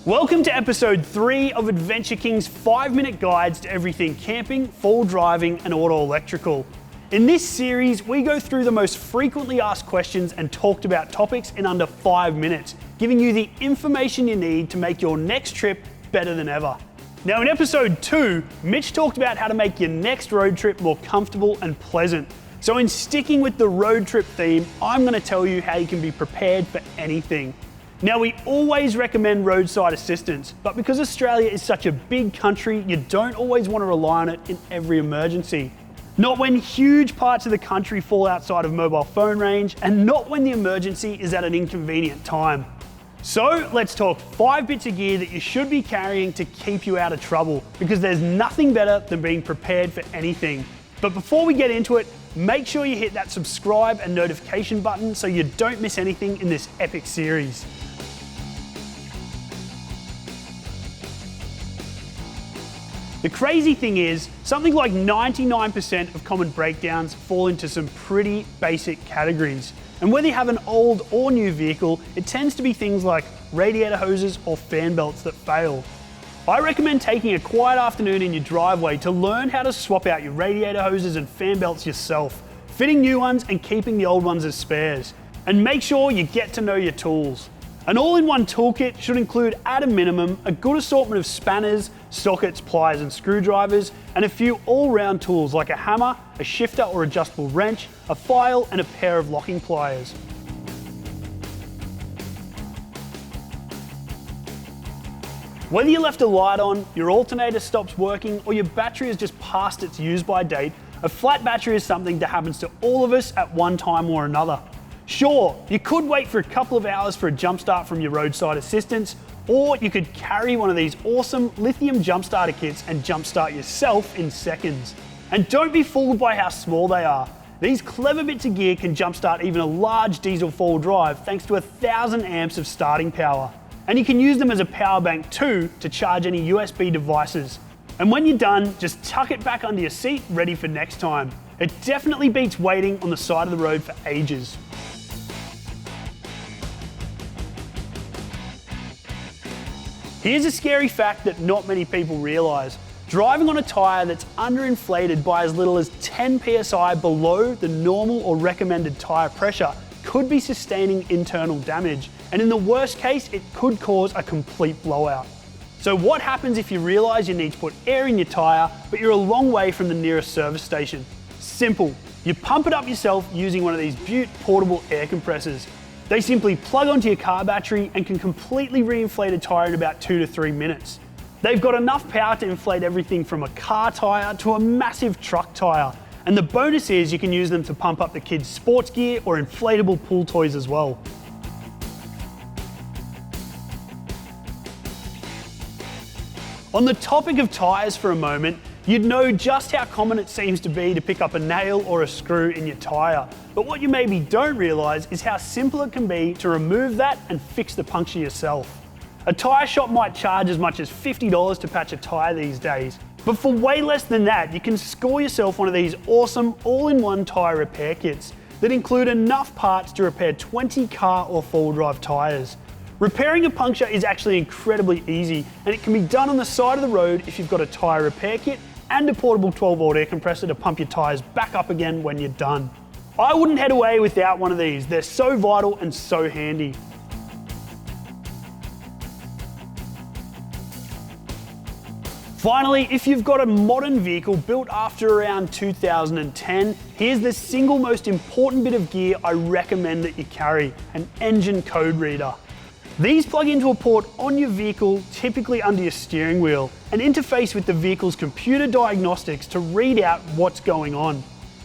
Welcome to episode 3 of Adventure King's 5-minute guides to everything camping, full driving and auto electrical. In this series, we go through the most frequently asked questions and talked about topics in under 5 minutes, giving you the information you need to make your next trip better than ever. Now in episode 2, Mitch talked about how to make your next road trip more comfortable and pleasant. So in sticking with the road trip theme, I'm going to tell you how you can be prepared for anything. Now we always recommend roadside assistance, but because Australia is such a big country, you don't always want to rely on it in every emergency. Not when huge parts of the country fall outside of mobile phone range, and not when the emergency is at an inconvenient time. So let's talk 5 bits of gear that you should be carrying to keep you out of trouble, because there's nothing better than being prepared for anything. But before we get into it, make sure you hit that subscribe and notification button so you don't miss anything in this epic series. The crazy thing is, something like 99% of common breakdowns fall into some pretty basic categories. And whether you have an old or new vehicle, it tends to be things like radiator hoses or fan belts that fail. I recommend taking a quiet afternoon in your driveway to learn how to swap out your radiator hoses and fan belts yourself, fitting new ones and keeping the old ones as spares. And make sure you get to know your tools. An all-in-one toolkit should include, at a minimum, a good assortment of spanners, sockets, pliers and screwdrivers, and a few all-round tools like a hammer, a shifter or adjustable wrench, a file and a pair of locking pliers. Whether you left a light on, your alternator stops working, or your battery is just past its use-by date, a flat battery is something that happens to all of us at one time or another. Sure, you could wait for a couple of hours for a jump start from your roadside assistance, or you could carry one of these awesome lithium jump starter kits and jump start yourself in seconds. And don't be fooled by how small they are. These clever bits of gear can jump start even a large diesel 4-wheel drive thanks to 1,000 amps of starting power. And you can use them as a power bank too to charge any USB devices. And when you're done, just tuck it back under your seat, ready for next time. It definitely beats waiting on the side of the road for ages. Here's a scary fact that not many people realise. Driving on a tyre that's underinflated by as little as 10 psi below the normal or recommended tyre pressure could be sustaining internal damage, and in the worst case, it could cause a complete blowout. So what happens if you realise you need to put air in your tyre, but you're a long way from the nearest service station? Simple. You pump it up yourself using one of these Butte portable air compressors. They simply plug onto your car battery and can completely reinflate a tyre in about 2 to 3 minutes. They've got enough power to inflate everything from a car tyre to a massive truck tyre. And the bonus is you can use them to pump up the kids' sports gear or inflatable pool toys as well. On the topic of tyres for a moment, you'd know just how common it seems to be to pick up a nail or a screw in your tyre. But what you maybe don't realise is how simple it can be to remove that and fix the puncture yourself. A tyre shop might charge as much as $50 to patch a tyre these days. But for way less than that, you can score yourself one of these awesome all-in-one tyre repair kits that include enough parts to repair 20 car or 4-wheel drive tyres. Repairing a puncture is actually incredibly easy, and it can be done on the side of the road if you've got a tyre repair kit and a portable 12-volt air compressor to pump your tyres back up again when you're done. I wouldn't head away without one of these. They're so vital and so handy. Finally, if you've got a modern vehicle built after around 2010, here's the single most important bit of gear I recommend that you carry: an engine code reader. These plug into a port on your vehicle, typically under your steering wheel, and interface with the vehicle's computer diagnostics to read out what's going on.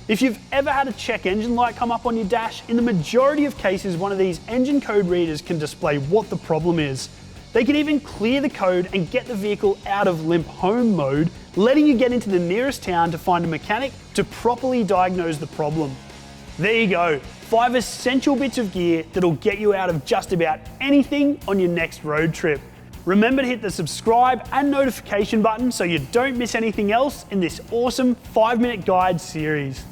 If you've ever had a check engine light come up on your dash, in the majority of cases, one of these engine code readers can display what the problem is. They can even clear the code and get the vehicle out of limp home mode, letting you get into the nearest town to find a mechanic to properly diagnose the problem. There you go, 5 essential bits of gear that'll get you out of just about anything on your next road trip. Remember to hit the subscribe and notification button so you don't miss anything else in this awesome 5-minute guide series.